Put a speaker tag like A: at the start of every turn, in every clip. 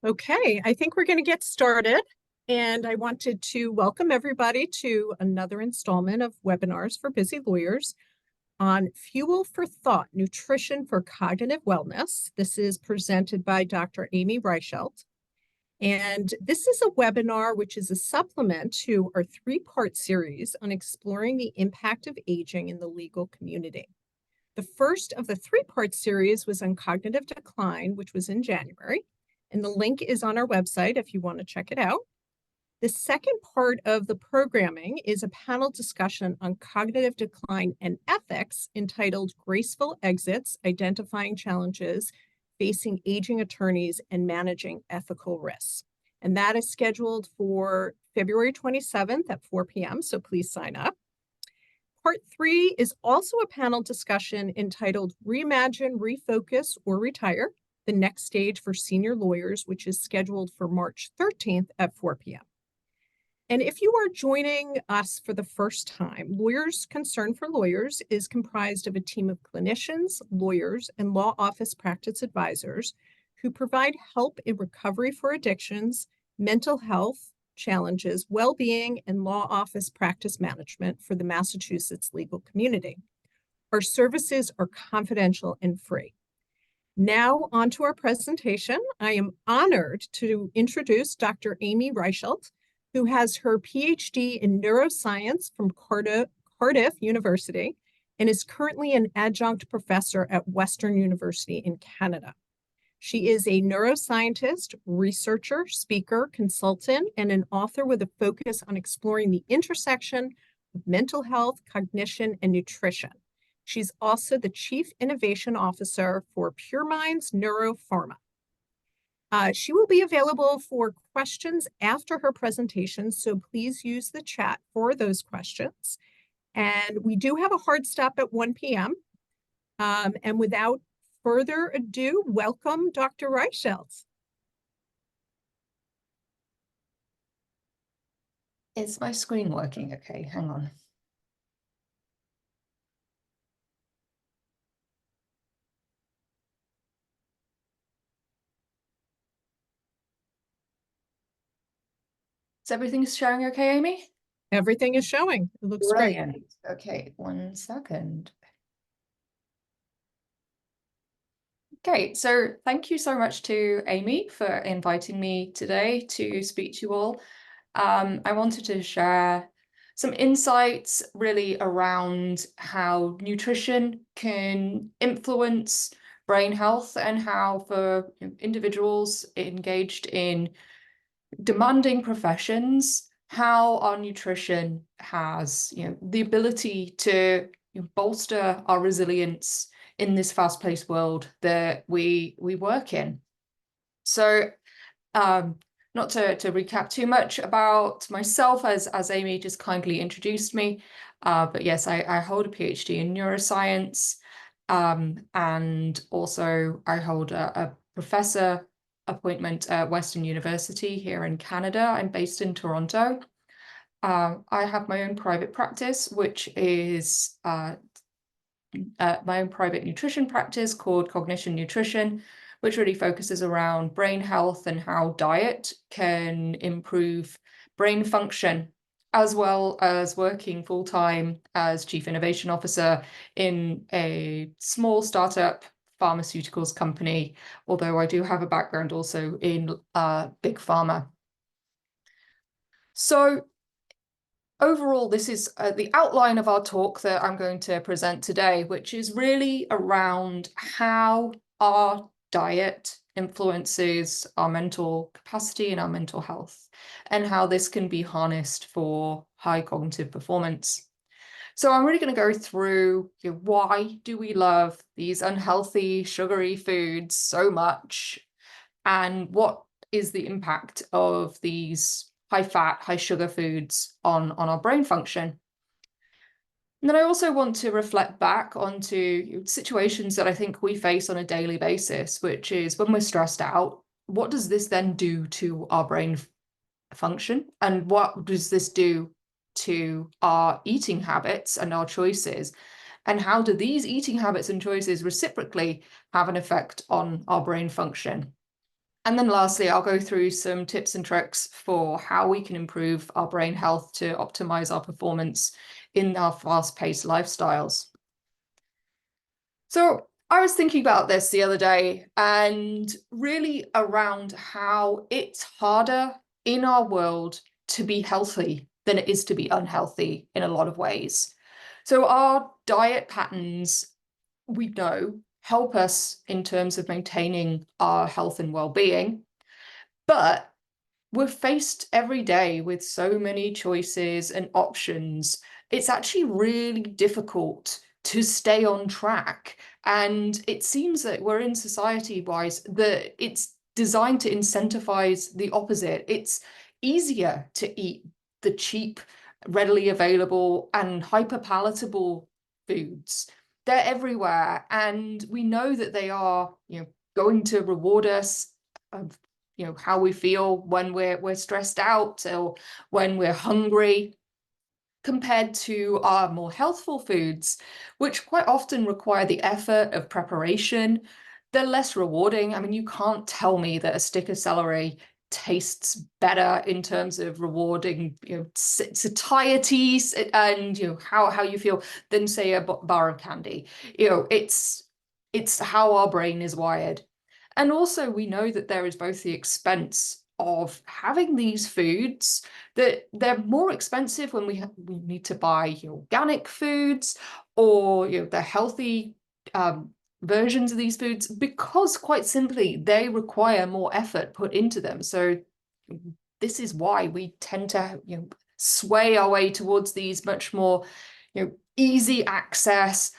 A: Okay, I think we're going to get started. And I wanted to welcome everybody to another installment of webinars for busy lawyers on Fuel for Thought, Nutrition for Cognitive Wellness. This is presented by Dr. Amy Reichelt. And this is a webinar which is a supplement to our three-part series on exploring the impact of aging in the legal community. The first of the three-part series was on cognitive decline, which was in January. And the link is on our website if you want to check it out. The second part of the programming is a panel discussion on cognitive decline and ethics entitled Graceful Exits, Identifying Challenges Facing Aging Attorneys and Managing Ethical Risks. And that is scheduled for February 27th at 4 p.m., so please sign up. Part 3 is also a panel discussion entitled Reimagine, Refocus, or Retire, the next stage for senior lawyers, which is scheduled for March 13th at 4 p.m. And if you are joining us for the first time, Lawyers Concern for Lawyers is comprised of a team of clinicians, lawyers, and law office practice advisors who provide help in recovery for addictions, mental health challenges, well-being, and law office practice management for the Massachusetts legal community. Our services are confidential and free. Now on to our presentation. I am honored to introduce Dr. Amy Reichelt, who has her PhD in neuroscience from Cardiff University and is currently an adjunct professor at Western University in Canada. She is a neuroscientist, researcher, speaker, consultant, and an author with a focus on exploring the intersection of mental health, cognition, and nutrition. She's also the Chief Innovation Officer for Pure Minds Neuropharma. She will be available for questions after her presentation, so please use the chat for those questions. And we do have a hard stop at 1 p.m. And without further ado, welcome, Dr. Reichelt.
B: Is my screen working? Okay, hang on. Is everything showing okay, Amy?
A: Everything is showing. It looks
B: Brilliant.
A: great.
B: Okay, 1 second. Okay, so thank you so much to Amy for inviting me today to speak to you all. I wanted to share some insights really around how nutrition can influence brain health and how for individuals engaged in demanding professions, how our nutrition has the ability to bolster our resilience in this fast-paced world that we work in. So not to recap too much about myself, as Amy just kindly introduced me, but yes, I hold a PhD in neuroscience, and also I hold a professor appointment at Western University here in Canada. I'm based in Toronto. I have my own private practice, which is my own private nutrition practice called Cognition Nutrition, which really focuses around brain health and how diet can improve brain function, as well as working full-time as Chief Innovation Officer in a small startup pharmaceuticals company, although I do have a background also in big pharma. So overall, this is the outline of our talk that I'm going to present today, which is really around how our diet influences our mental capacity and our mental health, and how this can be harnessed for high cognitive performance. So I'm really going to go through why do we love these unhealthy, sugary foods so much, and what is the impact of these high-fat, high-sugar foods on our brain function. And then I also want to reflect back onto situations that I think we face on a daily basis, which is when we're stressed out, what does this then do to our brain function? And what does this do to our eating habits and our choices? And how do these eating habits and choices reciprocally have an effect on our brain function? And then lastly, I'll go through some tips and tricks for how we can improve our brain health to optimize our performance in our fast-paced lifestyles. So I was thinking about this the other day, and really around how it's harder in our world to be healthy than it is to be unhealthy in a lot of ways. So our diet patterns, we know, help us in terms of maintaining our health and well-being, but we're faced every day with so many choices and options. It's actually really difficult to stay on track. And it seems that we're in society-wise that it's designed to incentivize the opposite. It's easier to eat the cheap, readily available, and hyper-palatable foods. They're everywhere, and we know that they are, going to reward us of how we feel when we're stressed out or when we're hungry, compared to our more healthful foods, which quite often require the effort of preparation. They're less rewarding. I mean, you can't tell me that a stick of celery tastes better in terms of rewarding, satiety and how you feel than, say, a bar of candy. It's how our brain is wired. And also, we know that there is both the expense of having these foods, that they're more expensive when we need to buy organic foods or the healthy versions of these foods, because quite simply they require more effort put into them. So this is why we tend to sway our way towards these much more easy access,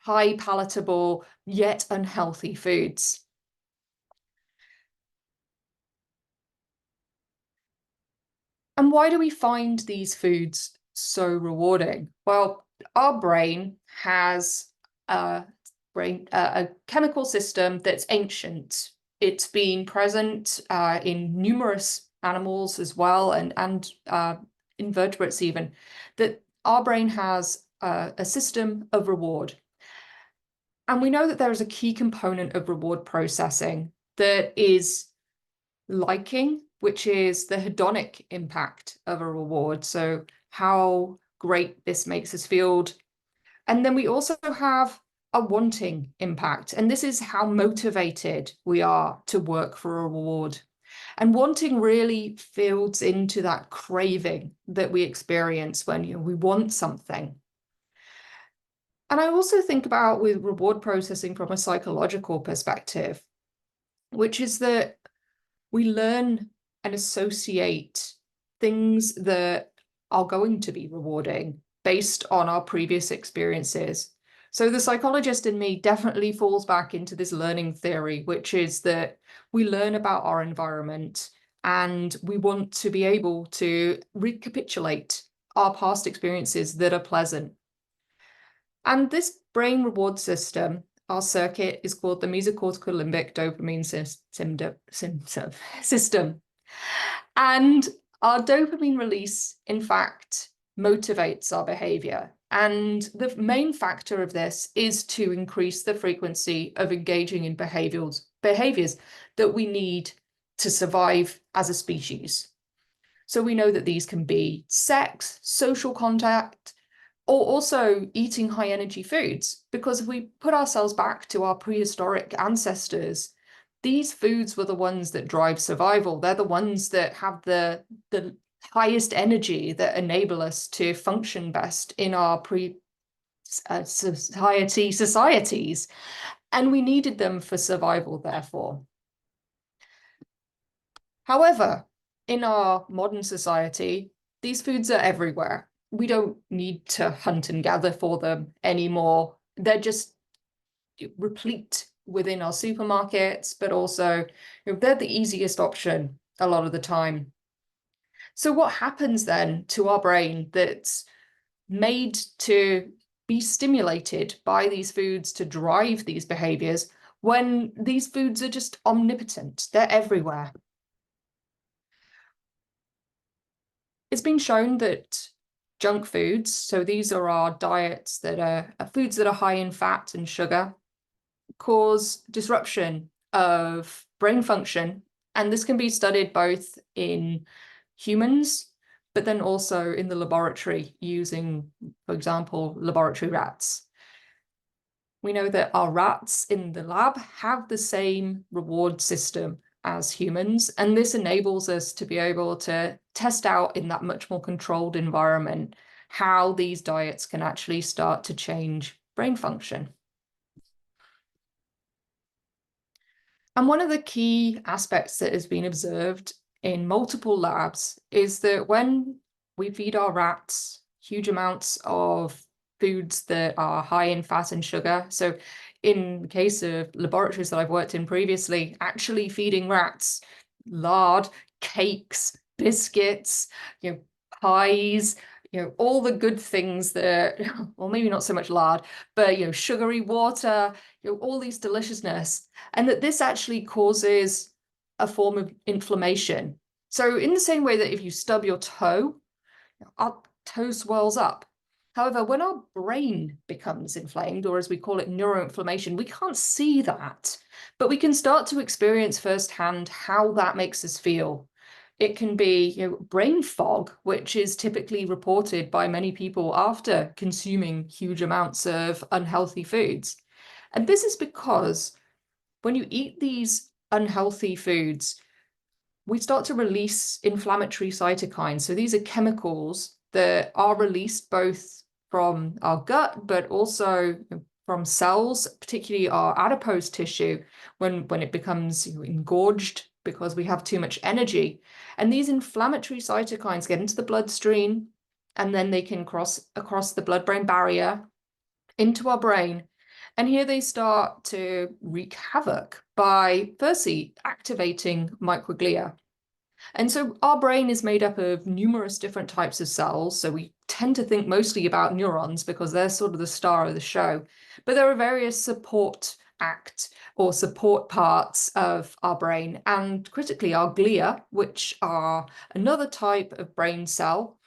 B: high palatable yet unhealthy foods. And why do we find these foods so rewarding? Well, our brain has a chemical system that's ancient. It's been present in numerous animals as well, and invertebrates even, that our brain has a system of reward. And we know that there is a key component of reward processing that is liking, which is the hedonic impact of a reward. So how great this makes us feel. And then we also have a wanting impact. And this is how motivated we are to work for a reward. And wanting really feeds into that craving that we experience when we want something. And I also think about with reward processing from a psychological perspective, which is that we learn and associate things that are going to be rewarding based on our previous experiences. So the psychologist in me definitely falls back into this learning theory, which is that we learn about our environment and we want to be able to recapitulate our past experiences that are pleasant. And this brain reward system, our circuit, is called the mesocortical limbic dopamine system. And our dopamine release, in fact, motivates our behavior. And the main factor of this is to increase the frequency of engaging in behaviors that we need to survive as a species. So we know that these can be sex, social contact, or also eating high energy foods, because if we put ourselves back to our prehistoric ancestors, these foods were the ones that drive survival. They're the ones that have the highest energy that enable us to function best in our societies. And we needed them for survival, therefore. However, in our modern society, these foods are everywhere. We don't need to hunt and gather for them anymore. They're just replete within our supermarkets, but also they're the easiest option a lot of the time. So what happens then to our brain that's made to be stimulated by these foods to drive these behaviors when these foods are just omnipotent? They're everywhere. It's been shown that junk foods, so these are our diets that are foods that are high in fat and sugar, cause disruption of brain function. And this can be studied both in humans, but then also in the laboratory using, for example, laboratory rats. We know that our rats in the lab have the same reward system as humans, and this enables us to be able to test out in that much more controlled environment how these diets can actually start to change brain function. And one of the key aspects that has been observed in multiple labs is that when we feed our rats huge amounts of foods that are high in fat and sugar, so in the case of laboratories that I've worked in previously, actually feeding rats lard, cakes, biscuits, pies, all the good things that, well, maybe not so much lard, but, sugary water, all these deliciousness, and that this actually causes a form of inflammation. So in the same way that if you stub your toe, our toe swells up. However, when our brain becomes inflamed, or as we call it, neuroinflammation, we can't see that, but we can start to experience firsthand how that makes us feel. It can be, brain fog, which is typically reported by many people after consuming huge amounts of unhealthy foods. And this is because when you eat these unhealthy foods, we start to release inflammatory cytokines. So these are chemicals that are released both from our gut, but also from cells, particularly our adipose tissue, when it becomes engorged because we have too much energy. And these inflammatory cytokines get into the bloodstream, and then they can cross across the blood-brain barrier into our brain. And here they start to wreak havoc by firstly activating microglia. And so our brain is made up of numerous different types of cells. So we tend to think mostly about neurons because they're sort of the star of the show. But there are various support parts of our brain, and critically our glia, which are another type of brain cell.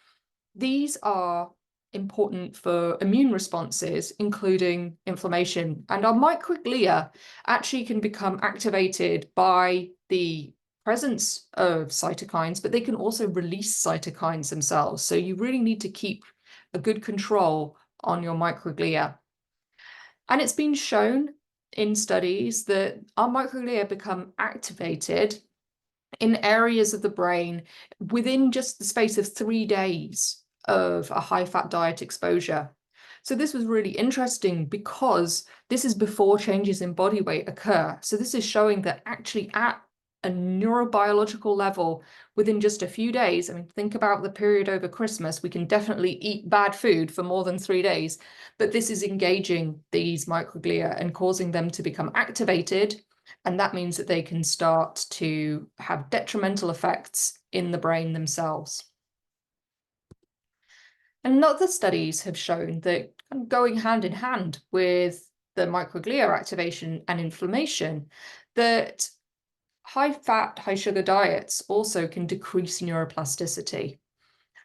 B: These are important for immune responses, including inflammation. And our microglia actually can become activated by the presence of cytokines, but they can also release cytokines themselves. So you really need to keep a good control on your microglia. And it's been shown in studies that our microglia become activated in areas of the brain within just the space of 3 days of a high-fat diet exposure. So this was really interesting because this is before changes in body weight occur. So this is showing that actually at a neurobiological level, within just a few days, I mean, think about the period over Christmas, we can definitely eat bad food for more than 3 days, but this is engaging these microglia and causing them to become activated. And that means that they can start to have detrimental effects in the brain themselves. And other studies have shown that going hand in hand with the microglia activation and inflammation, that high-fat, high-sugar diets also can decrease neuroplasticity.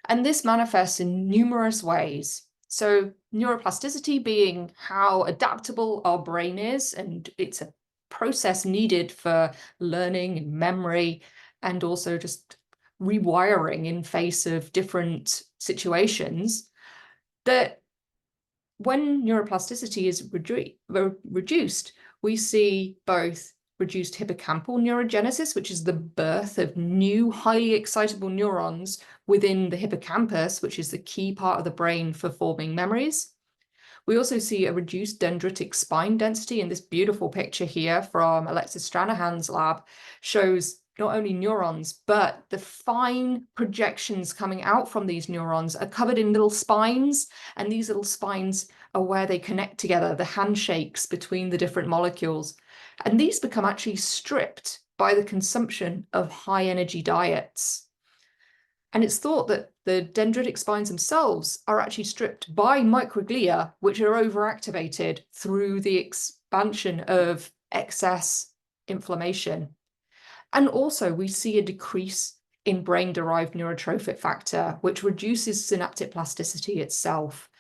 B: And this manifests in numerous ways. So neuroplasticity being how adaptable our brain is, and it's a process needed for learning and memory, and also just rewiring in face of different situations, that when neuroplasticity is reduced, we see both reduced hippocampal neurogenesis, which is the birth of new highly excitable neurons within the hippocampus, which is the key part of the brain for forming memories. We also see a reduced dendritic spine density, and this beautiful picture here from Alexis Stranahan's lab shows not only neurons, but the fine projections coming out from these neurons are covered in little spines, and these little spines are where they connect together, the handshakes between the different molecules. And these become actually stripped by the consumption of high energy diets. And it's thought that the dendritic spines themselves are actually stripped by microglia, which are overactivated through the expansion of excess inflammation. And also we see a decrease in brain-derived neurotrophic factor, which reduces synaptic plasticity itself.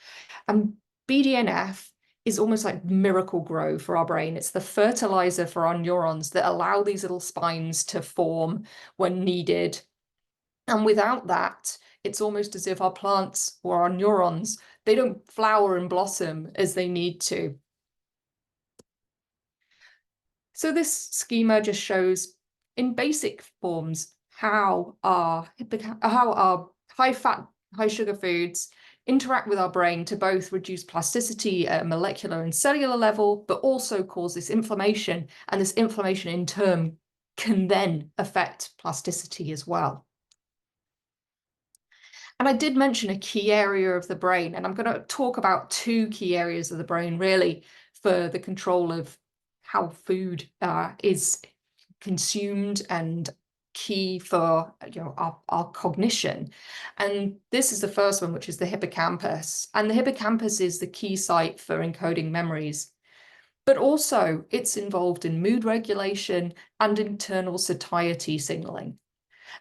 B: And BDNF is almost like miracle grow for our brain. It's the fertilizer for our neurons that allow these little spines to form when needed. And without that, it's almost as if our plants or our neurons, they don't flower and blossom as they need to. So this schema just shows in basic forms how our high fat, high sugar foods interact with our brain to both reduce plasticity at a molecular and cellular level, but also cause this inflammation. And this inflammation in turn can then affect plasticity as well. And I did mention a key area of the brain, and I'm going to talk about two key areas of the brain really for the control of how food is consumed and key for our cognition. And this is the first one, which is the hippocampus. And the hippocampus is the key site for encoding memories. But also it's involved in mood regulation and internal satiety signaling.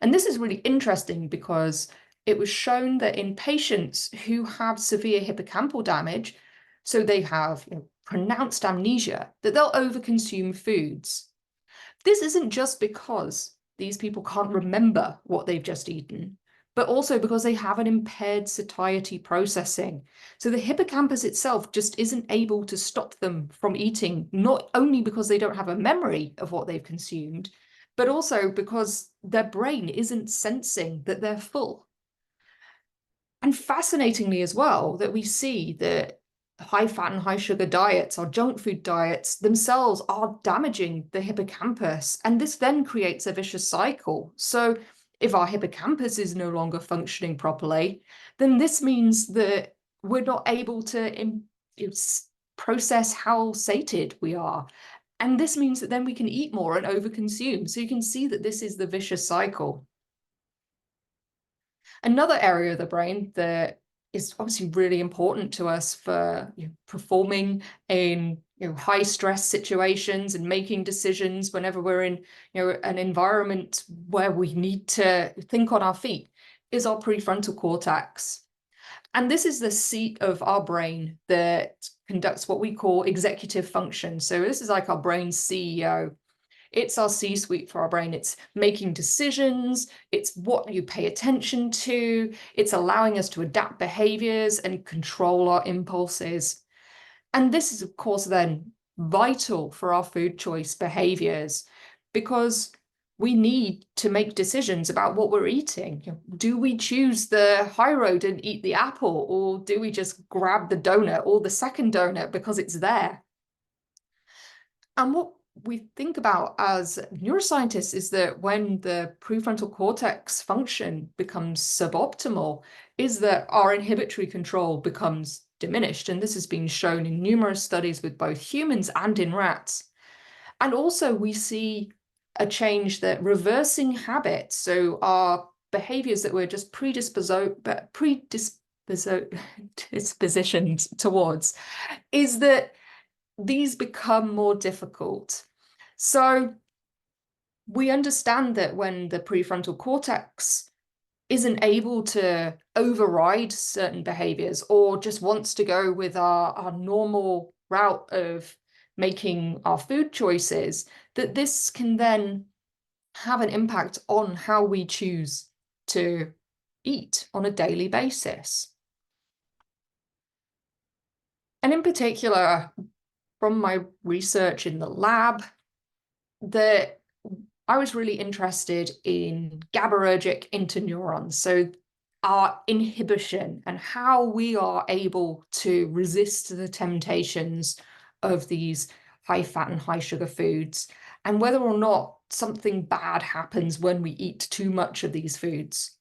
B: And this is really interesting because it was shown that in patients who have severe hippocampal damage, so they have pronounced amnesia, that they'll overconsume foods. This isn't just because these people can't remember what they've just eaten, but also because they have an impaired satiety processing. So the hippocampus itself just isn't able to stop them from eating, not only because they don't have a memory of what they've consumed, but also because their brain isn't sensing that they're full. And fascinatingly as well, that we see that high fat and high sugar diets or junk food diets themselves are damaging the hippocampus. And this then creates a vicious cycle. So if our hippocampus is no longer functioning properly, then this means that we're not able to process how sated we are. And this means that then we can eat more and overconsume. So you can see that this is the vicious cycle. Another area of the brain that is obviously really important to us for performing in high stress situations and making decisions whenever we're in an environment where we need to think on our feet is our prefrontal cortex. And this is the seat of our brain that conducts what we call executive function. So this is like our brain's CEO. It's our C-suite for our brain. It's making decisions. It's what you pay attention to. It's allowing us to adapt behaviors and control our impulses. And this is, of course, then vital for our food choice behaviors because we need to make decisions about what we're eating. Do we choose the high road and eat the apple, or do we just grab the donut or the second donut because it's there? And what we think about as neuroscientists is that when the prefrontal cortex function becomes suboptimal, is that our inhibitory control becomes diminished. And this has been shown in numerous studies with both humans and in rats. And also we see a change that reversing habits, so our behaviors that we're just predispositioned towards, is that these become more difficult. So we understand that when the prefrontal cortex isn't able to override certain behaviors or just wants to go with our normal route of making our food choices, that this can then have an impact on how we choose to eat on a daily basis. And in particular, from my research in the lab, that I was really interested in GABAergic interneurons, so our inhibition and how we are able to resist the temptations of these high fat and high sugar foods, and whether or not something bad happens when we eat too much of these foods.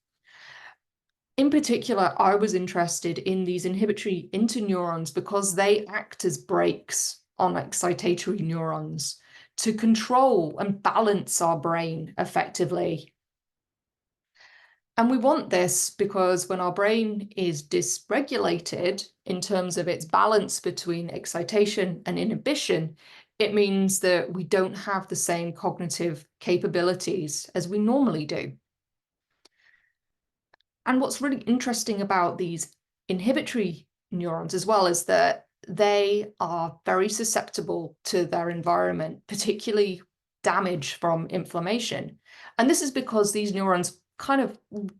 B: In particular, I was interested in these inhibitory interneurons because they act as brakes on excitatory neurons to control and balance our brain effectively. And we want this because when our brain is dysregulated in terms of its balance between excitation and inhibition, it means that we don't have the same cognitive capabilities as we normally do. And what's really interesting about these inhibitory neurons as well is that they are very susceptible to their environment, particularly damage from inflammation. And this is because these neurons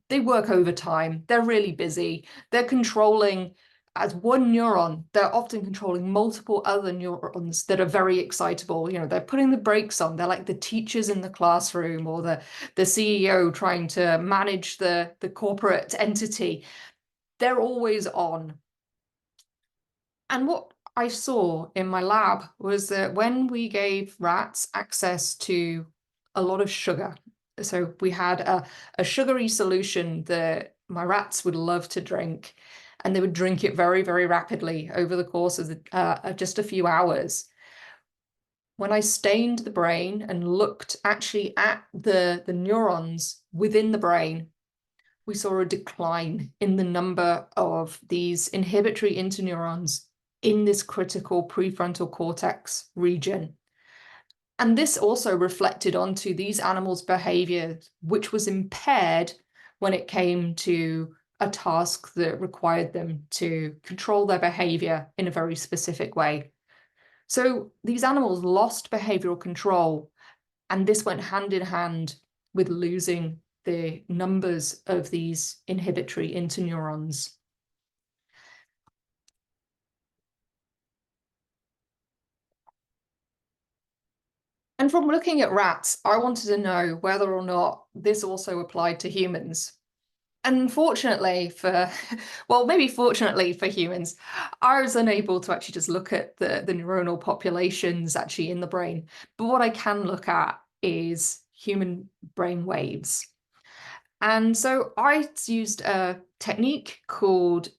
B: they work overtime. They're really busy. They're controlling, as one neuron, they're often controlling multiple other neurons that are very excitable. You know, they're putting the brakes on. They're like the teachers in the classroom, or the CEO trying to manage the corporate entity. They're always on. And what I saw in my lab was that when we gave rats access to a lot of sugar, so we had a sugary solution that my rats would love to drink, and they would drink it very, very rapidly over the course of just a few hours. When I stained the brain and looked actually at the neurons within the brain, we saw a decline in the number of these inhibitory interneurons in this critical prefrontal cortex region. And this also reflected onto these animals' behavior, which was impaired when it came to a task that required them to control their behavior in a very specific way. So these animals lost behavioral control, and this went hand in hand with losing the numbers of these inhibitory interneurons. And from looking at rats, I wanted to know whether or not this also applied to humans. And unfortunately maybe fortunately for humans, I was unable to actually just look at the neuronal populations actually in the brain. But what I can look at is human brain waves. And so I used a technique called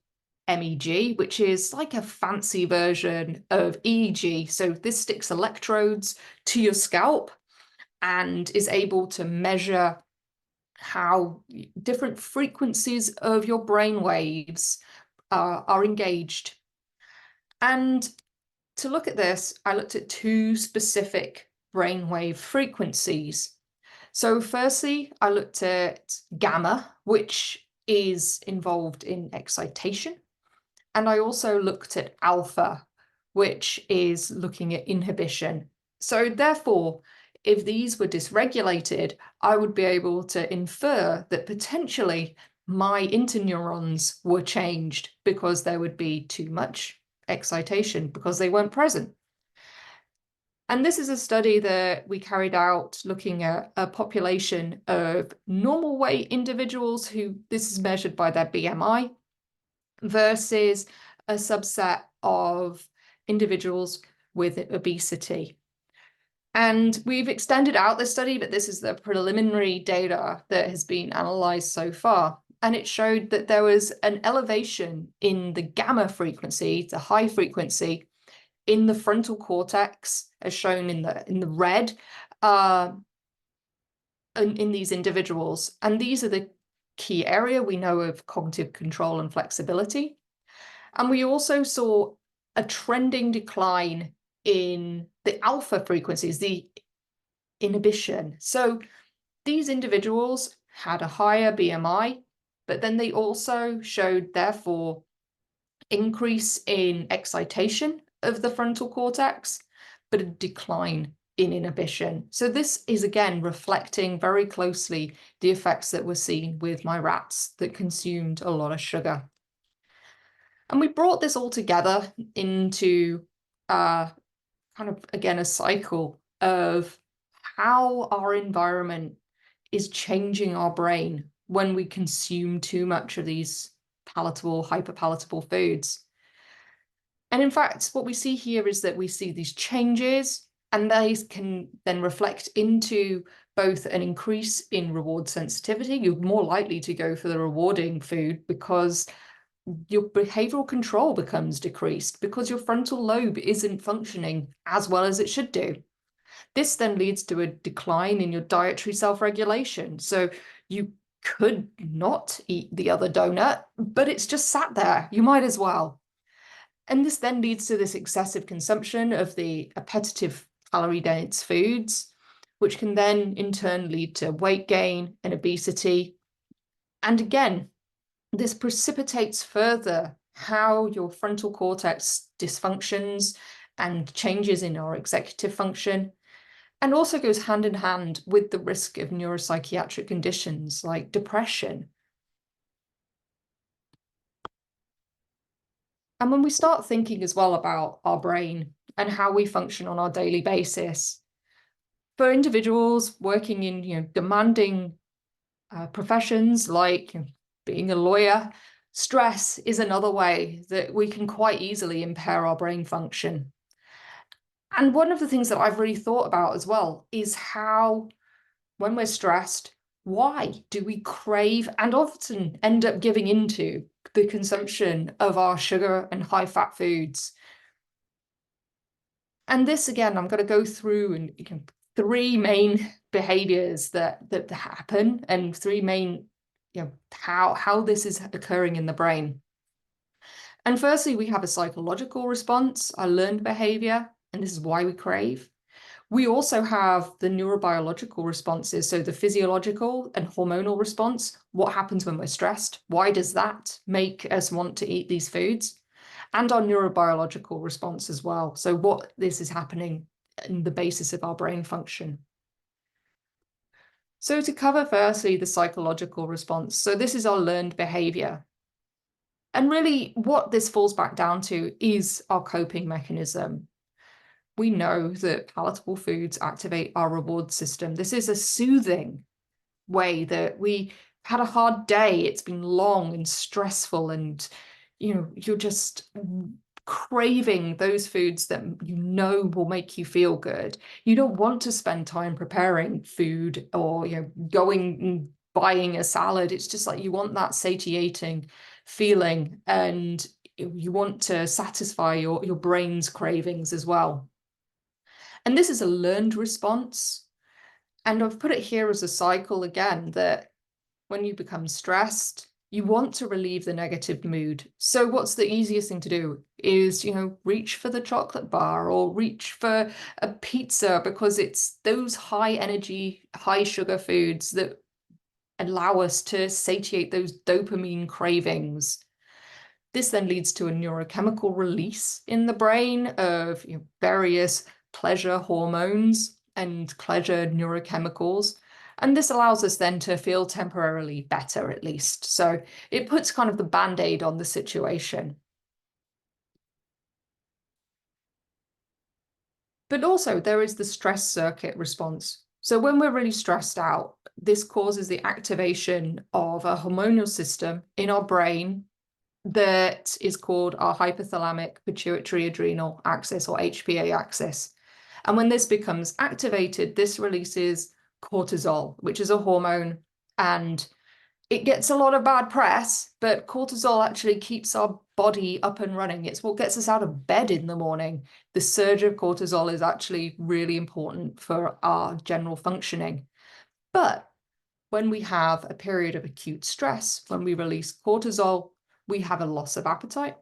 B: MEG, which is like a fancy version of EEG. So this sticks electrodes to your scalp and is able to measure how different frequencies of your brain waves are engaged. And to look at this, I looked at two specific brainwave frequencies. So firstly, I looked at gamma, which is involved in excitation. And I also looked at alpha, which is looking at inhibition. So therefore, if these were dysregulated, I would be able to infer that potentially my interneurons were changed because there would be too much excitation because they weren't present. And this is a study that we carried out looking at a population of normal weight individuals this is measured by their BMI, versus a subset of individuals with obesity. And we've extended out this study, but this is the preliminary data that has been analysed so far. And it showed that there was an elevation in the gamma frequency, the high frequency, in the frontal cortex, as shown in the red, in these individuals. And these are the key area we know of cognitive control and flexibility. And we also saw a trending decline in the alpha frequencies, the inhibition. So these individuals had a higher BMI, but then they also showed, therefore, increase in excitation of the frontal cortex, but a decline in inhibition. So this is again reflecting very closely the effects that were seen with my rats that consumed a lot of sugar. And we brought this all together into kind of, again, a cycle of how our environment is changing our brain when we consume too much of these palatable, hyperpalatable foods. And in fact, what we see here is that we see these changes, and these can then reflect into both an increase in reward sensitivity. You're more likely to go for the rewarding food because your behavioral control becomes decreased because your frontal lobe isn't functioning as well as it should do. This then leads to a decline in your dietary self-regulation. So you could not eat the other donut, but it's just sat there. You might as well. And this then leads to this excessive consumption of the appetitive calorie-dense foods, which can then in turn lead to weight gain and obesity. And again, this precipitates further how your frontal cortex dysfunctions and changes in our executive function, and also goes hand in hand with the risk of neuropsychiatric conditions like depression. And when we start thinking as well about our brain and how we function on our daily basis, for individuals working in demanding professions like being a lawyer, stress is another way that we can quite easily impair our brain function. And one of the things that I've really thought about as well is how, when we're stressed, why do we crave and often end up giving into the consumption of our sugar and high-fat foods? And this, again, I'm going to go through and three main behaviors that happen, and three main, how this is occurring in the brain. And firstly, we have a psychological response, a learned behavior, and this is why we crave. We also have the neurobiological responses, so the physiological and hormonal response. What happens when we're stressed? Why does that make us want to eat these foods? And our neurobiological response as well. So what this is happening in the basis of our brain function. So to cover firstly the psychological response. So this is our learned behavior. And really what this falls back down to is our coping mechanism. We know that palatable foods activate our reward system. This is a soothing way that we had a hard day. It's been long and stressful, and you're just craving those foods that will make you feel good. You don't want to spend time preparing food or going and buying a salad. It's just like you want that satiating feeling, and you want to satisfy your brain's cravings as well. And this is a learned response. And I've put it here as a cycle again, that when you become stressed, you want to relieve the negative mood. So what's the easiest thing to do is, reach for the chocolate bar or reach for a pizza, because it's those high energy, high sugar foods that allow us to satiate those dopamine cravings. This then leads to a neurochemical release in the brain of various pleasure hormones and pleasure neurochemicals. And this allows us then to feel temporarily better, at least. So it puts kind of the band-aid on the situation. But also there is the stress circuit response. So when we're really stressed out, this causes the activation of a hormonal system in our brain that is called our hypothalamic pituitary adrenal axis, or HPA axis. And when this becomes activated, this releases cortisol, which is a hormone, and it gets a lot of bad press, but cortisol actually keeps our body up and running. It's what gets us out of bed in the morning. The surge of cortisol is actually really important for our general functioning. But when we have a period of acute stress, when we release cortisol, we have a loss of appetite.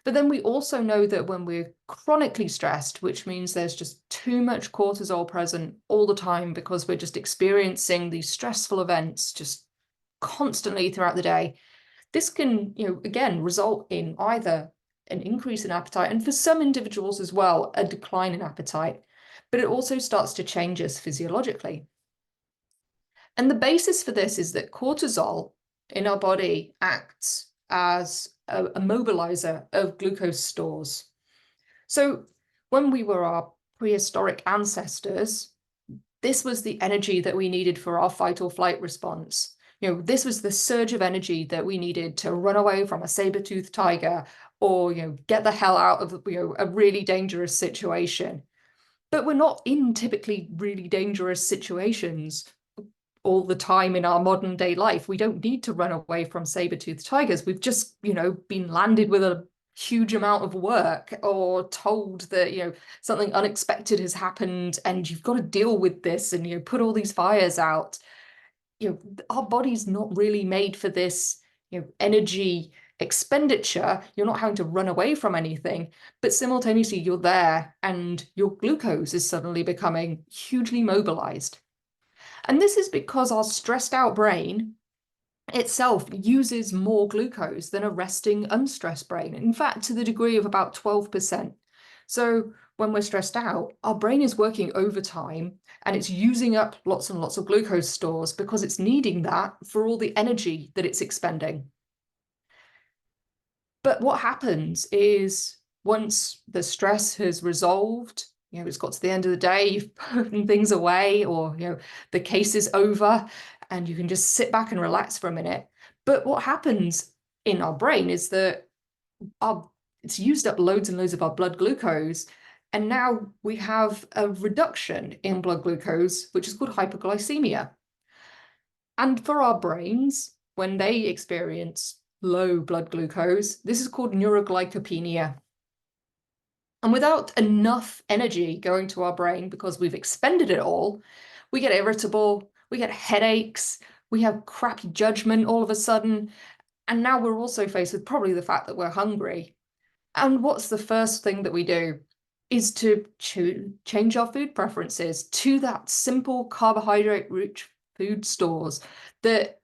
B: But then we also know that when we're chronically stressed, which means there's just too much cortisol present all the time because we're just experiencing these stressful events just constantly throughout the day, this can, again, result in either an increase in appetite, and for some individuals as well, a decline in appetite. But it also starts to change us physiologically. And the basis for this is that cortisol in our body acts as a mobilizer of glucose stores. So when we were our prehistoric ancestors, this was the energy that we needed for our fight or flight response. This was the surge of energy that we needed to run away from a saber-toothed tiger, or get the hell out of a really dangerous situation. But we're not in typically really dangerous situations all the time in our modern day life. We don't need to run away from saber-toothed tigers. We've just, been landed with a huge amount of work, or told that, something unexpected has happened and you've got to deal with this and, put all these fires out. Our body's not really made for this, energy expenditure. You're not having to run away from anything, but simultaneously you're there and your glucose is suddenly becoming hugely mobilized. And this is because our stressed out brain itself uses more glucose than a resting, unstressed brain. In fact, to the degree of about 12%. So when we're stressed out, our brain is working overtime and it's using up lots and lots of glucose stores because it's needing that for all the energy that it's expending. But what happens is once the stress has resolved, it's got to the end of the day, you've put things away, or the case is over and you can just sit back and relax for a minute. But what happens in our brain is that it's used up loads and loads of our blood glucose, and now we have a reduction in blood glucose, which is called hyperglycemia. And for our brains, when they experience low blood glucose, this is called neuroglycopenia. And without enough energy going to our brain because we've expended it all, we get irritable, we get headaches, we have crappy judgment all of a sudden. And now we're also faced with probably the fact that we're hungry. And what's the first thing that we do is to change our food preferences to that simple carbohydrate-rich food stores that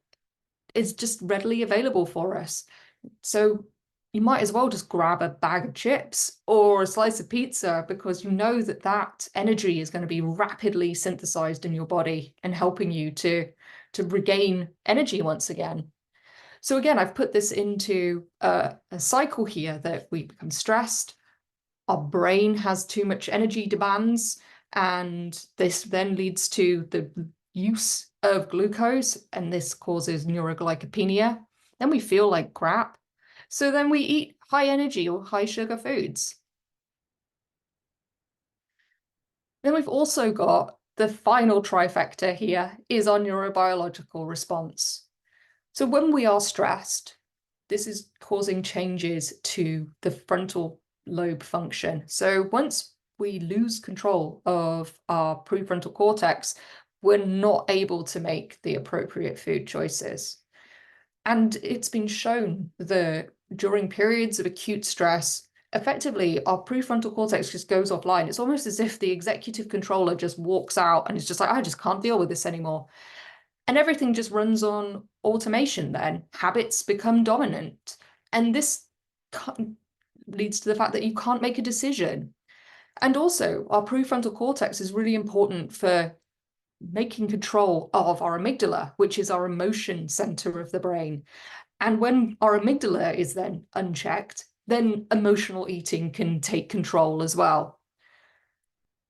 B: is just readily available for us. So you might as well just grab a bag of chips or a slice of pizza because you know that that energy is going to be rapidly synthesized in your body and helping you to regain energy once again. So again, I've put this into a cycle here that we become stressed, our brain has too much energy demands, and this then leads to the use of glucose, and this causes neuroglycopenia. Then we feel like crap. So then we eat high energy or high sugar foods. Then we've also got the final trifecta here is our neurobiological response. So when we are stressed, this is causing changes to the frontal lobe function. So once we lose control of our prefrontal cortex, we're not able to make the appropriate food choices. And it's been shown that during periods of acute stress, effectively our prefrontal cortex just goes offline. It's almost as if the executive controller just walks out and is just like, I just can't deal with this anymore. And everything just runs on automation then. Habits become dominant. And this leads to the fact that you can't make a decision. And also, our prefrontal cortex is really important for making control of our amygdala, which is our emotion center of the brain. And when our amygdala is then unchecked, then emotional eating can take control as well.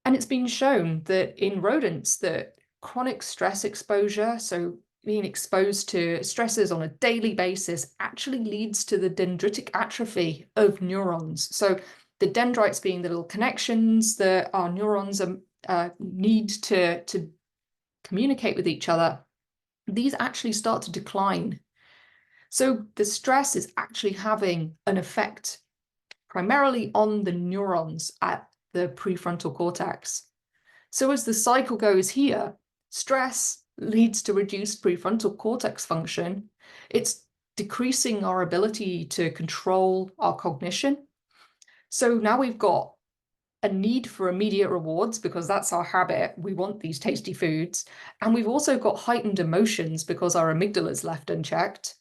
B: And it's been shown that in rodents that chronic stress exposure, so being exposed to stresses on a daily basis, actually leads to the dendritic atrophy of neurons. So the dendrites being the little connections that our neurons need to communicate with each other, these actually start to decline. So the stress is actually having an effect primarily on the neurons at the prefrontal cortex. So as the cycle goes here, stress leads to reduced prefrontal cortex function. It's decreasing our ability to control our cognition. So now we've got a need for immediate rewards because that's our habit. We want these tasty foods. And we've also got heightened emotions because our amygdala is left unchecked.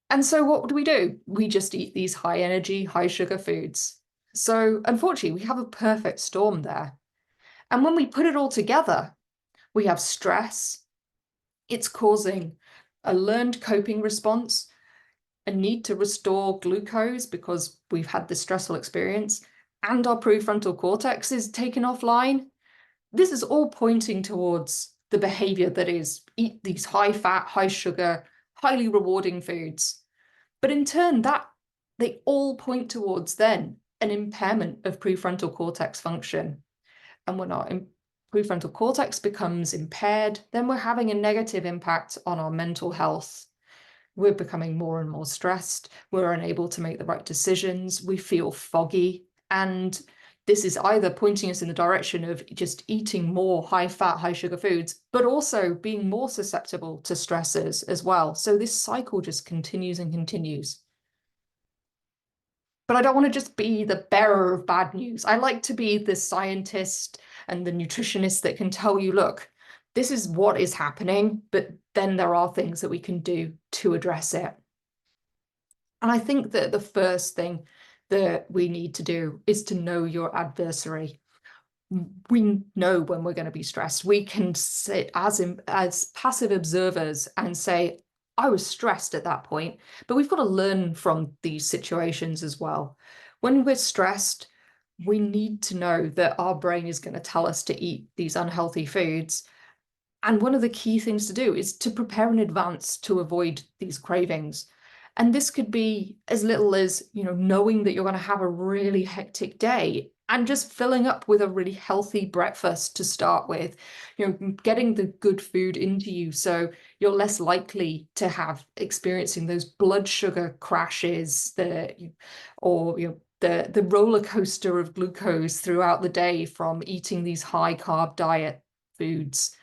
B: And so what do? We just eat these high energy, high sugar foods. So unfortunately, we have a perfect storm there. And when we put it all together, we have stress. It's causing a learned coping response, a need to restore glucose because we've had this stressful experience, and our prefrontal cortex is taken offline. This is all pointing towards the behavior that is eat these high fat, high sugar, highly rewarding foods. But in turn, they all point towards then an impairment of prefrontal cortex function. And when our prefrontal cortex becomes impaired, then we're having a negative impact on our mental health. We're becoming more and more stressed. We're unable to make the right decisions. We feel foggy. And this is either pointing us in the direction of just eating more high-fat, high-sugar foods, but also being more susceptible to stressors as well. So this cycle just continues and continues. But I don't want to just be the bearer of bad news. I like to be the scientist and the nutritionist that can tell you, look, this is what is happening, but then there are things that we can do to address it. And I think that the first thing that we need to do is to know your adversary. We know when we're going to be stressed. We can sit as passive observers and say, I was stressed at that point, but we've got to learn from these situations as well. When we're stressed, we need to know that our brain is going to tell us to eat these unhealthy foods. And one of the key things to do is to prepare in advance to avoid these cravings. And this could be as little as, knowing that you're going to have a really hectic day and just filling up with a really healthy breakfast to start with, getting the good food into you so you're less likely to have experiencing those blood sugar crashes or the roller coaster of glucose throughout the day from eating these high carb diet foods.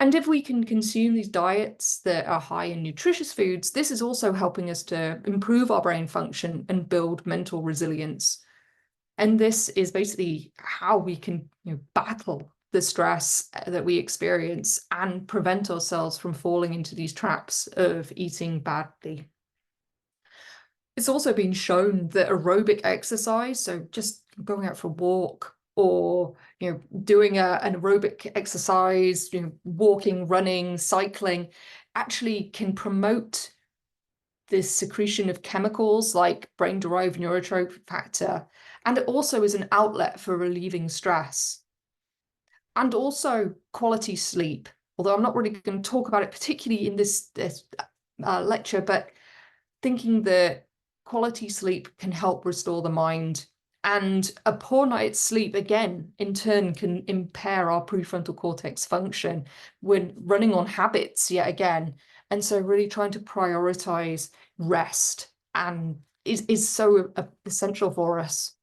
B: And if we can consume these diets that are high in nutritious foods, this is also helping us to improve our brain function and build mental resilience. And this is basically how we can battle the stress that we experience and prevent ourselves from falling into these traps of eating badly. It's also been shown that aerobic exercise, so just going out for a walk or doing an aerobic exercise, walking, running, cycling, actually can promote this secretion of chemicals like brain-derived neurotrophic factor, and it also is an outlet for relieving stress. And also quality sleep, although I'm not really going to talk about it particularly in this lecture, but thinking that quality sleep can help restore the mind. And a poor night's sleep, again, in turn, can impair our prefrontal cortex function when running on habits yet again. And so really trying to prioritize rest and is so essential for us.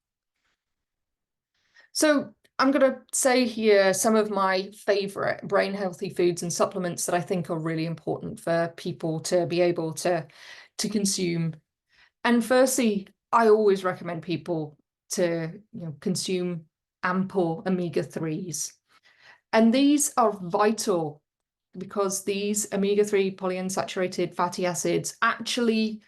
B: So I'm going to say here some of my favorite brain healthy foods and supplements that I think are really important for people to be able to consume. And firstly, I always recommend people to consume ample omega-3s. And these are vital because these omega-3 polyunsaturated fatty acids actually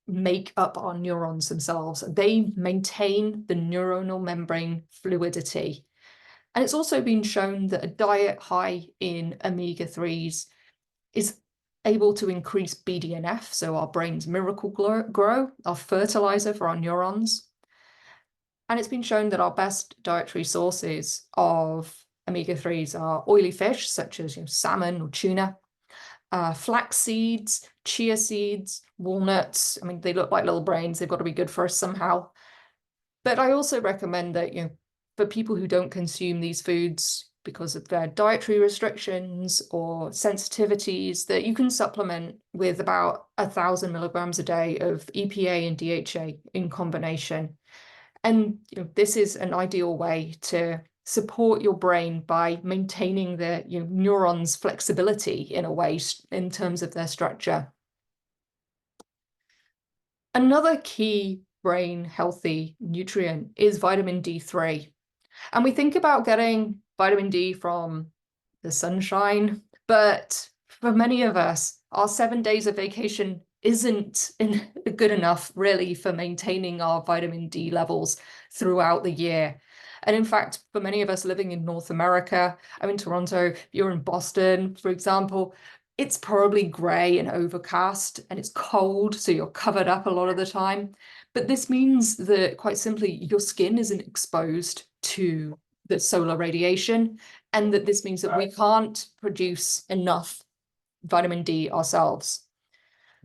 B: make up our neurons themselves. They maintain the neuronal membrane fluidity. And it's also been shown that a diet high in omega-3s is able to increase BDNF, so our brain's miracle grow, our fertilizer for our neurons. And it's been shown that our best dietary sources of omega-3s are oily fish, such as salmon or tuna, flax seeds, chia seeds, walnuts. I mean, they look like little brains. They've got to be good for us somehow. But I also recommend that, for people who don't consume these foods because of their dietary restrictions or sensitivities, that you can supplement with about 1,000 milligrams a day of EPA and DHA in combination. And this is an ideal way to support your brain by maintaining the neurons' flexibility in a way in terms of their structure. Another key brain healthy nutrient is vitamin D3. And we think about getting vitamin D from the sunshine, but for many of us, our 7 days of vacation isn't good enough really for maintaining our vitamin D levels throughout the year. And in fact, for many of us living in North America, I'm in Toronto, if you're in Boston, for example, it's probably grey and overcast and it's cold, so you're covered up a lot of the time. But this means that quite simply, your skin isn't exposed to the solar radiation, and that this means that we can't produce enough vitamin D ourselves.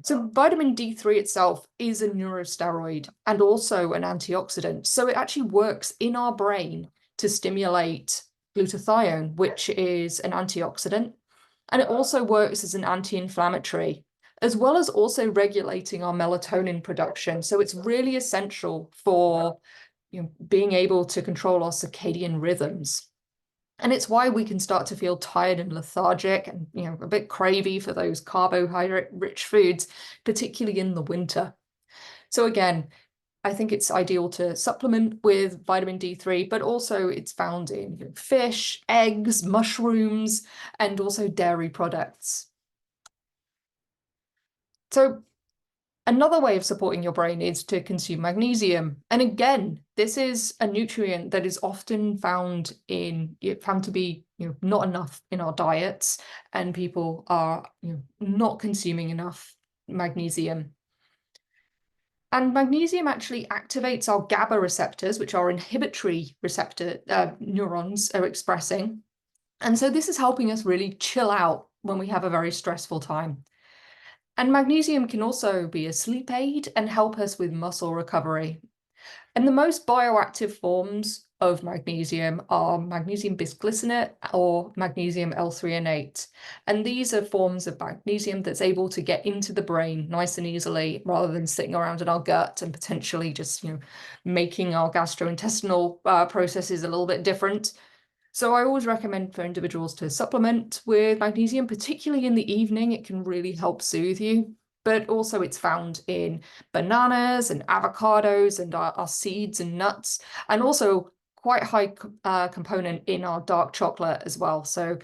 B: So vitamin D3 itself is a neurosteroid and also an antioxidant. So it actually works in our brain to stimulate glutathione, which is an antioxidant. And it also works as an anti-inflammatory, as well as also regulating our melatonin production. So it's really essential for being able to control our circadian rhythms. And it's why we can start to feel tired and lethargic and a bit cravey for those carbohydrate-rich foods, particularly in the winter. So again, I think it's ideal to supplement with vitamin D3, but also it's found in fish, eggs, mushrooms, and also dairy products. So another way of supporting your brain is to consume magnesium. And again, this is a nutrient that is often found to be not enough in our diets, and people are not consuming enough magnesium. And magnesium actually activates our GABA receptors, which are inhibitory receptor neurons are expressing. And so this is helping us really chill out when we have a very stressful time. And magnesium can also be a sleep aid and help us with muscle recovery. And the most bioactive forms of magnesium are magnesium bisglycinate or magnesium L-threonate. And these are forms of magnesium that's able to get into the brain nice and easily, rather than sitting around in our gut and potentially just, making our gastrointestinal processes a little bit different. So I always recommend for individuals to supplement with magnesium, particularly in the evening. It can really help soothe you. But also it's found in bananas and avocados and our seeds and nuts, and also quite high component in our dark chocolate as well. So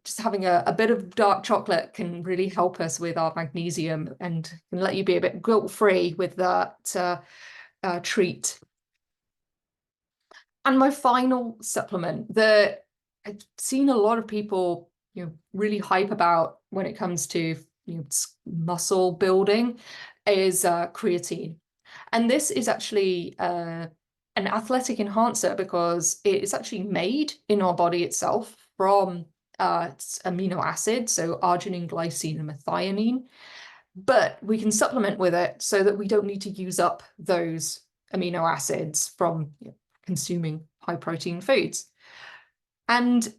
B: just having a bit of dark chocolate can really help us with our magnesium and can let you be a bit guilt-free with that treat. And my final supplement that I've seen a lot of people really hype about when it comes to muscle building is creatine. And this is actually an athletic enhancer because it is actually made in our body itself from amino acids, so arginine, glycine, and methionine. But we can supplement with it so that we don't need to use up those amino acids from consuming high protein foods. And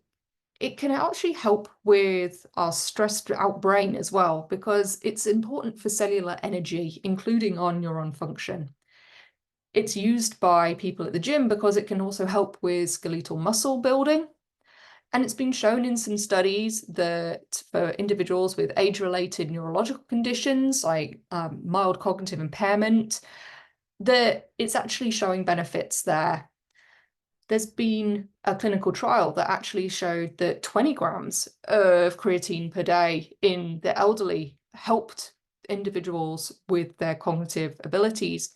B: it can actually help with our stressed out brain as well, because it's important for cellular energy, including our neuron function. It's used by people at the gym because it can also help with skeletal muscle building. And it's been shown in some studies that for individuals with age-related neurological conditions like mild cognitive impairment, that it's actually showing benefits there. There's been a clinical trial that actually showed that 20 grams of creatine per day in the elderly helped individuals with their cognitive abilities.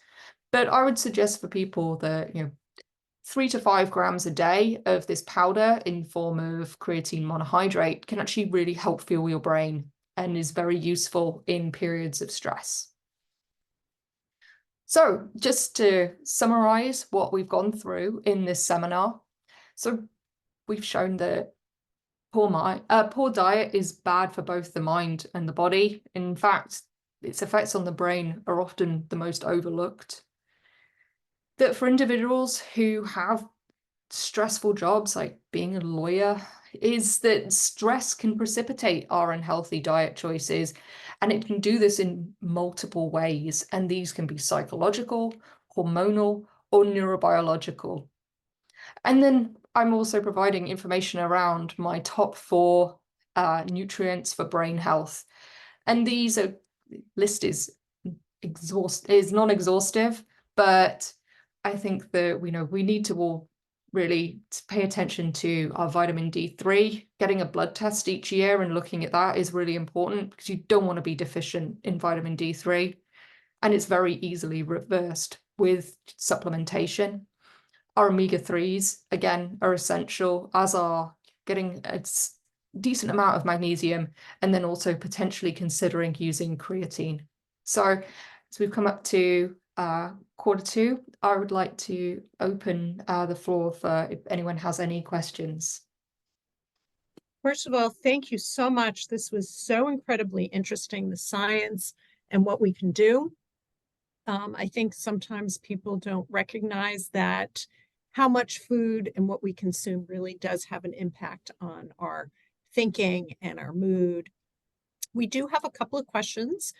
B: But I would suggest for people that 3 to 5 grams a day of this powder in form of creatine monohydrate can actually really help fuel your brain and is very useful in periods of stress. So just to summarize what we've gone through in this seminar. So we've shown that poor diet is bad for both the mind and the body. In fact, its effects on the brain are often the most overlooked. That for individuals who have stressful jobs like being a lawyer, is that stress can precipitate our unhealthy diet choices, and it can do this in multiple ways, and these can be psychological, hormonal, or neurobiological. And then I'm also providing information around my top 4 nutrients for brain health, and these list is non-exhaustive, but I think that we need to all really pay attention to our vitamin D3. Getting a blood test each year and looking at that is really important, because you don't want to be deficient in vitamin D3, and it's very easily reversed with supplementation. Our omega-3s, again, are essential, as are getting a decent amount of magnesium, and then also potentially considering using creatine. So as we've come up to Q2, I would like to open the floor for if anyone has any questions.
A: First of all, thank you so much. This was so incredibly interesting, the science and what we can do. I think sometimes people don't recognize that how much food and what we consume really does have an impact on our thinking and our mood. We do have a couple of questions.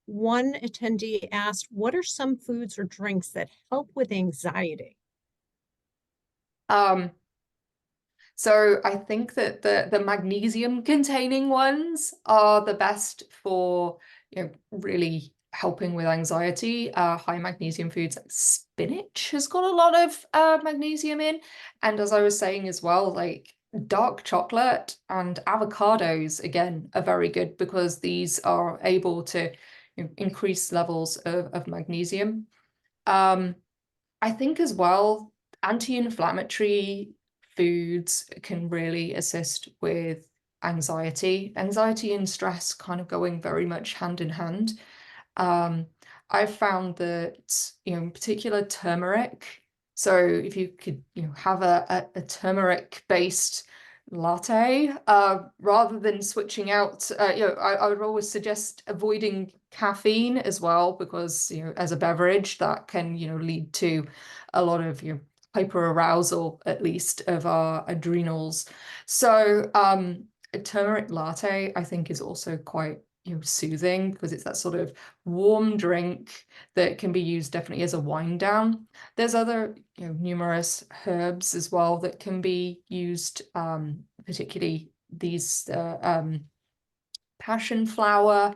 A: One attendee asked, what are some foods or drinks that help with anxiety?
B: So I think that the magnesium containing ones are the best for really helping with anxiety. High magnesium foods like spinach has got a lot of magnesium in. And as I was saying as well, like dark chocolate and avocados, again, are very good because these are able to increase levels of magnesium. I think as well, anti-inflammatory foods can really assist with anxiety. Anxiety and stress kind of going very much hand in hand. I've found that, in particular would so if you could, have a turmeric-based latte, rather than switching out, I would always suggest avoiding caffeine as well, because, as a beverage that can, lead to a lot of, hyperarousal, at least, of our adrenals. So, a turmeric latte, I think, is also quite soothing because it's that sort of warm drink that can be used definitely as a wind down. There's other numerous herbs as well that can be used, particularly these passion flower.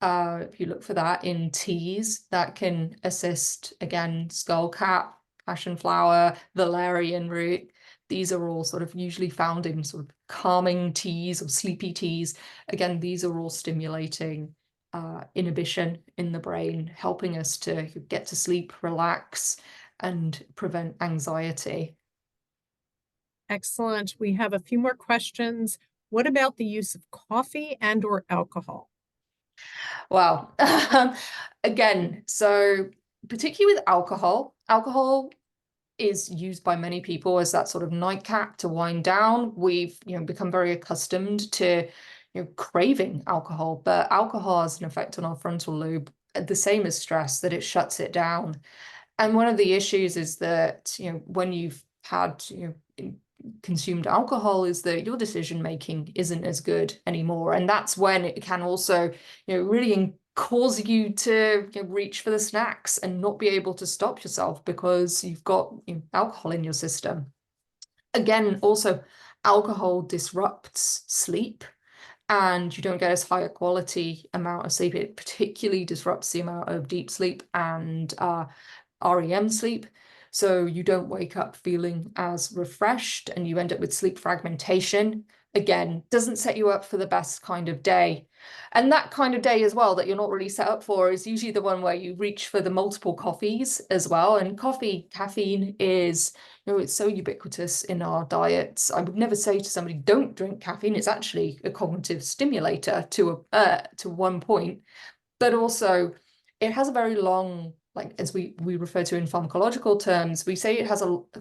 B: If you look for that in teas, that can assist, again, skullcap, passion flower, valerian root. These are all sort of usually found in sort of calming teas or sleepy teas. Again, these are all stimulating inhibition in the brain, helping us to get to sleep, relax, and prevent anxiety.
A: Excellent. We have a few more questions. What about the use of coffee and or alcohol?
B: Wow. Again, so particularly with alcohol is used by many people as that sort of nightcap to wind down. We've become very accustomed to craving alcohol, but alcohol has an effect on our frontal lobe, the same as stress, that it shuts it down. And one of the issues is that when you've had consumed alcohol, is that your decision making isn't as good anymore, and that's when it can also really cause you to reach for the snacks and not be able to stop yourself because you've got alcohol in your system. Again, also, alcohol disrupts sleep, and you don't get as high a quality amount of sleep. It particularly disrupts the amount of deep sleep and REM sleep. So you don't wake up feeling as refreshed and you end up with sleep fragmentation. Again, doesn't set you up for the best kind of day. And that kind of day as well that you're not really set up for is usually the one where you reach for the multiple coffees as well. And caffeine is, it's so ubiquitous in our diets. I would never say to somebody, don't drink caffeine. It's actually a cognitive stimulator to one point, but also it has a very long, like as we refer to in pharmacological terms, we say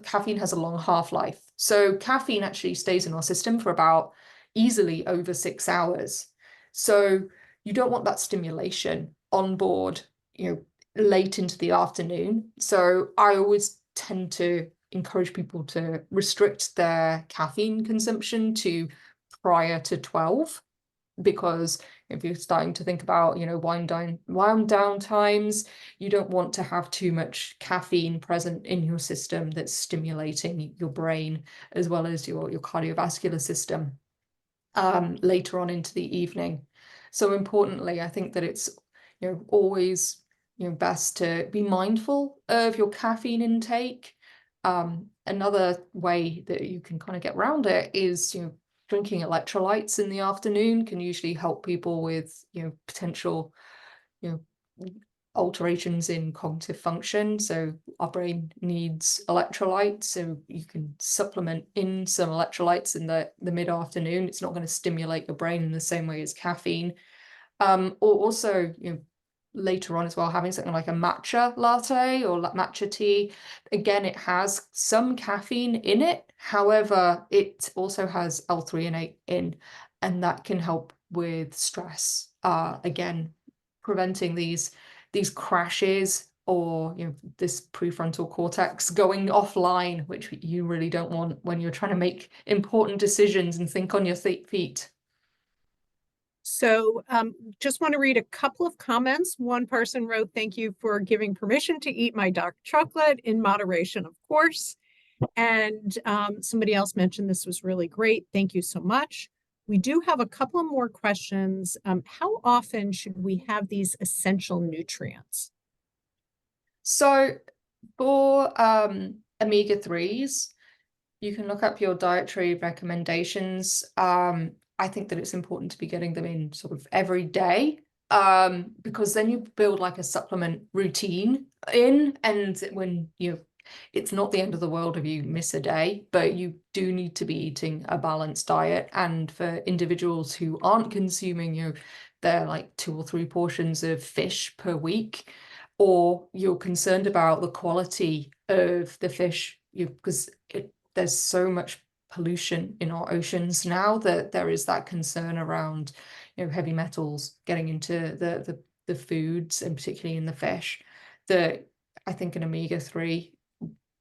B: caffeine has a long half-life. So caffeine actually stays in our system for about easily over 6 hours. So you don't want that stimulation on board, late into the afternoon. So I always tend to encourage people to restrict their caffeine consumption to prior to 12, because if you're starting to think about wind down times, you don't want to have too much caffeine present in your system that's stimulating your brain as well as your cardiovascular system later on into the evening. So importantly, I think that it's always best to be mindful of your caffeine intake. Another way that you can kind of get around it is drinking electrolytes in the afternoon can usually help people with potential alterations in cognitive function. So our brain needs electrolytes, so you can supplement in some electrolytes in the mid-afternoon. It's not going to stimulate your brain in the same way as caffeine. Or also later on as well, having something like a matcha latte or matcha tea. Again, it has some caffeine in it. However, it also has L-threonate in, and that can help with stress. Again, preventing these crashes or this prefrontal cortex going offline, which you really don't want when you're trying to make important decisions and think on your feet.
A: So just want to read a couple of comments. One person wrote, "Thank you for giving permission to eat my dark chocolate in moderation, of course." And somebody else mentioned this was really great. Thank you so much. We do have a couple of more questions. How often should we have these essential nutrients?
B: So for omega-3s, you can look up your dietary recommendations. I think that it's important to be getting them in sort of every day, because then you build like a supplement routine in, and when it's not the end of the world if you miss a day, but you do need to be eating a balanced diet. And for individuals who aren't consuming, they're like 2 or 3 portions of fish per week, or you're concerned about the quality of the fish, because there's so much pollution in our oceans now that there is that concern around heavy metals getting into the foods, and particularly in the fish, that I think an omega-3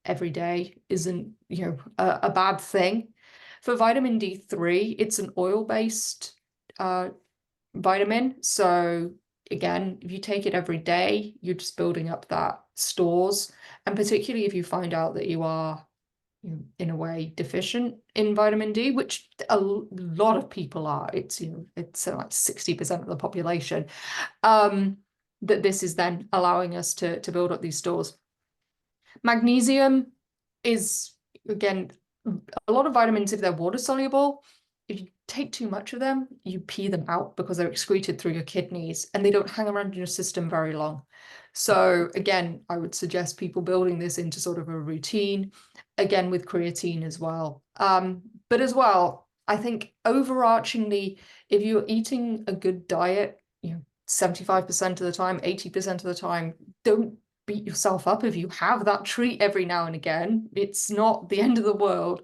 B: every day isn't a bad thing. For vitamin D3, it's an oil-based vitamin, so again, if you take it every day, you're just building up that stores. And particularly if you find out that you are in a way deficient in vitamin D, which a lot of people are, it's like 60% of the population, that this is then allowing us to build up these stores. Magnesium is, again, a lot of vitamins, if they're water soluble, if you take too much of them, you pee them out because they're excreted through your kidneys and they don't hang around in your system very long. So again, I would suggest people building this into sort of a routine, again with creatine as well. But as well, I think overarchingly, if you're eating a good diet, 75% of the time, 80% of the time, don't beat yourself up if you have that treat every now and again. It's not the end of the world.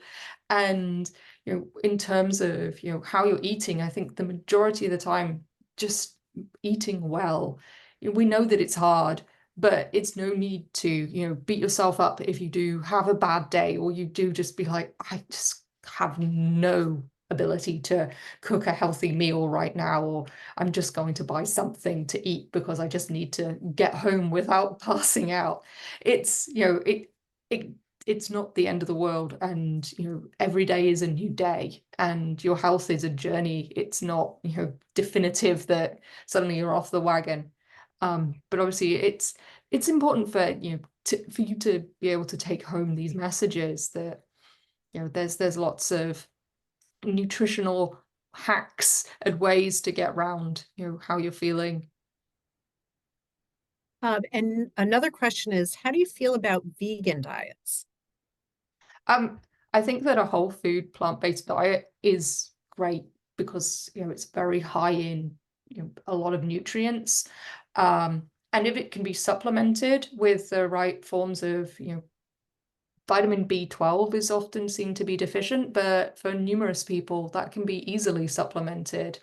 B: And in terms of how you're eating, I think the majority of the time, just eating well. We know that it's hard, but it's no need to beat yourself up if you do have a bad day, or you do just be like, I just have no ability to cook a healthy meal right now, or I'm just going to buy something to eat because I just need to get home without passing out. It's it's not the end of the world, and every day is a new day, and your health is a journey. It's not definitive that suddenly you're off the wagon. But obviously it's important for for you to be able to take home these messages that there's lots of nutritional hacks and ways to get around how you're feeling.
A: And another question is, how do you feel about vegan diets?
B: I think that a whole food plant-based diet is great because it's very high in a lot of nutrients, and if it can be supplemented with the right forms of vitamin B12 is often seen to be deficient, but for numerous people that can be easily supplemented.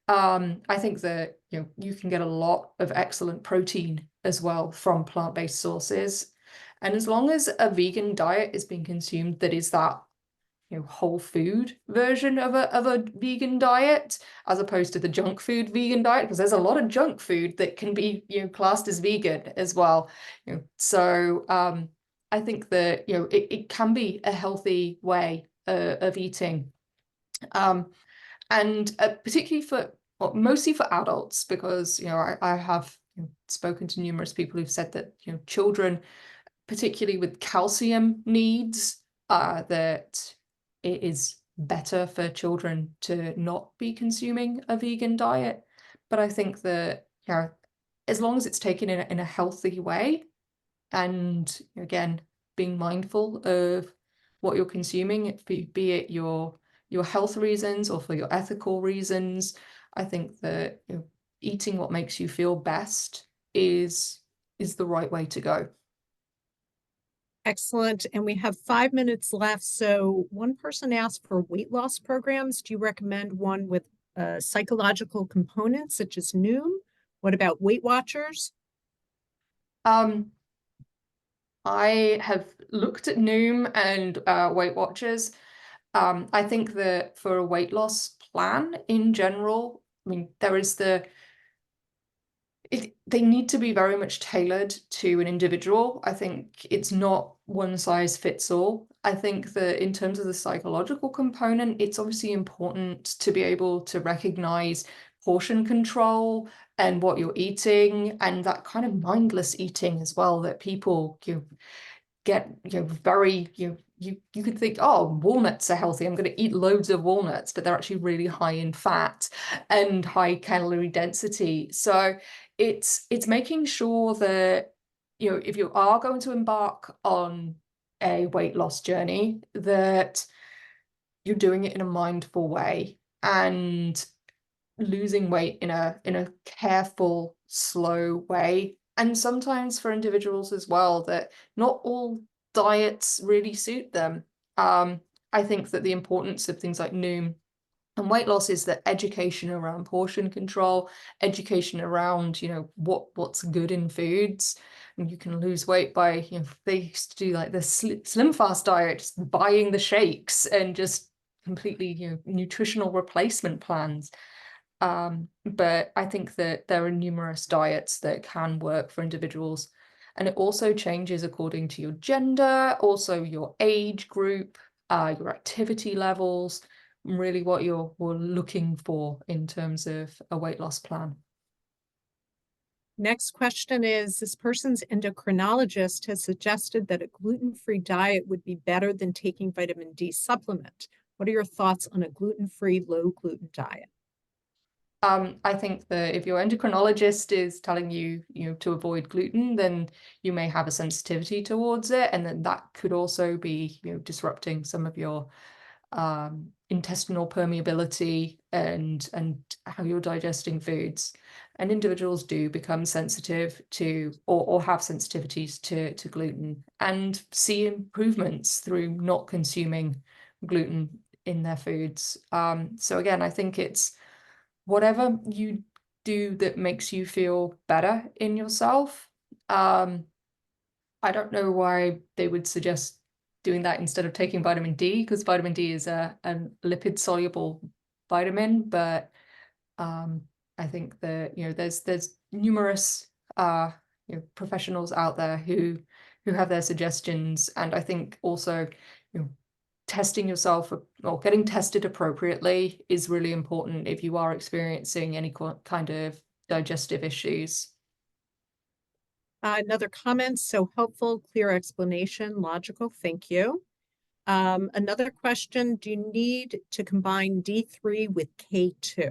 B: I think that you can get a lot of excellent protein as well from plant-based sources. And as long as a vegan diet is being consumed that is that whole food version of a vegan diet, as opposed to the junk food vegan diet, because there's a lot of junk food that can be classed as vegan as well. So I think that it can be a healthy way of eating, and particularly mostly for adults, because I have spoken to numerous people who've said that children, particularly with calcium needs, that it is better for children to not be consuming a vegan diet. But I think that as long as it's taken in a healthy way, and again being mindful of what you're consuming, be it your health reasons or for your ethical reasons, I think that eating what makes you feel best is the right way to go.
A: Excellent. And we have 5 minutes left. So one person asked for weight loss programs. Do you recommend one with psychological components such as Noom? What about Weight Watchers?
B: I have looked at Noom and Weight Watchers. I think that for a weight loss plan in general, I mean, there is they need to be very much tailored to an individual. I think it's not one size fits all. I think that in terms of the psychological component, it's obviously important to be able to recognize portion control and what you're eating, and that kind of mindless eating as well that people get very you could think, oh, walnuts are healthy, I'm going to eat loads of walnuts, but they're actually really high in fat and high calorie density. So it's making sure that if you are going to embark on a weight loss journey, that you're doing it in a mindful way and losing weight in a careful, slow way. And sometimes for individuals as well, that not all diets really suit them. I think that the importance of things like Noom and weight loss is that education around portion control, education around, what's good in foods. And you can lose weight by, they used to do like the slim fast diet, just buying the shakes and just completely, nutritional replacement plans. But I think that there are numerous diets that can work for individuals. And it also changes according to your gender, also your age group, your activity levels, really what you're looking for in terms of a weight loss plan.
A: Next question is, this person's endocrinologist has suggested that a gluten-free diet would be better than taking vitamin D supplement. What are your thoughts on a gluten-free, low-gluten diet?
B: I think that if your endocrinologist is telling you, to avoid gluten, then you may have a sensitivity towards it, and then that could also be, disrupting some of your intestinal permeability and how you're digesting foods. And individuals do become sensitive to or have sensitivities to gluten and see improvements through not consuming gluten in their foods. So again, I think it's whatever you do that makes you feel better in yourself. I don't know why they would suggest doing that instead of taking vitamin D, because vitamin D is a lipid soluble vitamin, but I think that there's numerous professionals out there who have their suggestions, and I think also testing yourself or getting tested appropriately is really important if you are experiencing any kind of digestive issues.
A: Another comment, so helpful, clear explanation, logical, thank you. Another question, do you need to combine D3 with K2?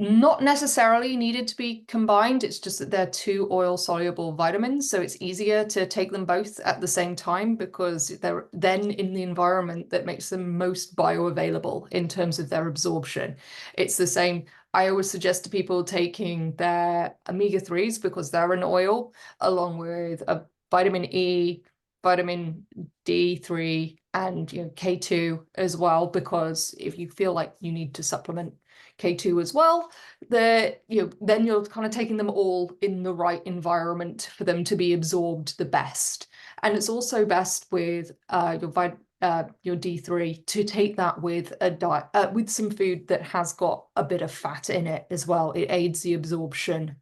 B: Not necessarily needed to be combined. It's just that they're two oil-soluble vitamins, so it's easier to take them both at the same time because they're then in the environment that makes them most bioavailable in terms of their absorption. It's the same. I always suggest to people taking their omega-3s because they're an oil, along with a vitamin E, vitamin D3, and K2 as well, because if you feel like you need to supplement K2 as well, then you're kind of taking them all in the right environment for them to be absorbed the best. And it's also best with your D3 to take that with a diet with some food that has got a bit of fat in it as well. It aids the absorption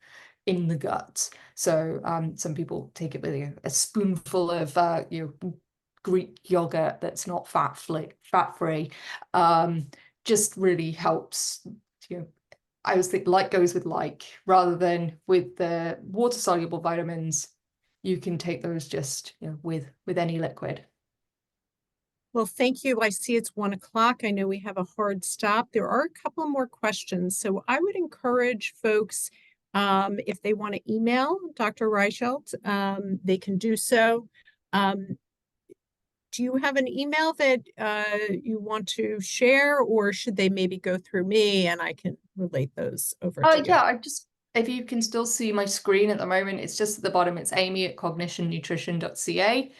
B: in the gut. So some people take it with a spoonful of Greek yogurt that's not fat-free. Just really helps. I always think like goes with like, rather than with the water-soluble vitamins, you can take those just with any liquid.
A: Well, thank you. I see it's 1 o'clock. I know we have a hard stop. There are a couple more questions. So I would encourage folks, if they want to email Dr. Reichelt, they can do so. Do you have an email that you want to share, or should they maybe go through me and I can relate those over to you?
B: Yeah, if you can still see my screen at the moment, it's just at the bottom. It's amy@cognitionnutrition.ca.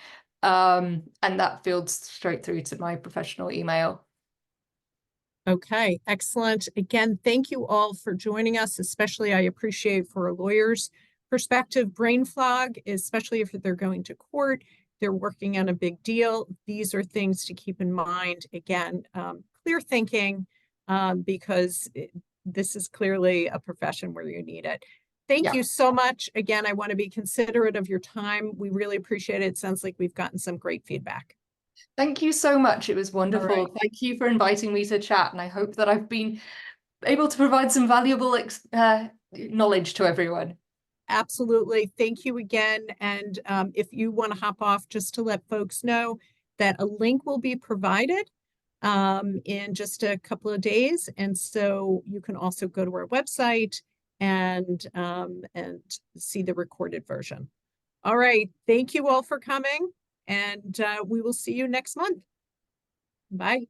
B: And that fields straight through to my professional email.
A: Okay, excellent. Again, thank you all for joining us, especially I appreciate for a lawyer's perspective, brain fog, especially if they're going to court, they're working on a big deal. These are things to keep in mind. Again, clear thinking, because this is clearly a profession where you need it. Thank
B: Yeah.
A: you so much. Again, I want to be considerate of your time. We really appreciate it. It sounds like we've gotten some great feedback.
B: Thank you so much. It was wonderful.
A: right.
B: Thank you for inviting me to chat, and I hope that I've been able to provide some valuable knowledge to everyone.
A: Absolutely. Thank you again. And if you want to hop off, just to let folks know that a link will be provided in just a couple of days. And so you can also go to our website and see the recorded version. All right. Thank you all for coming, and we will see you next month. Bye.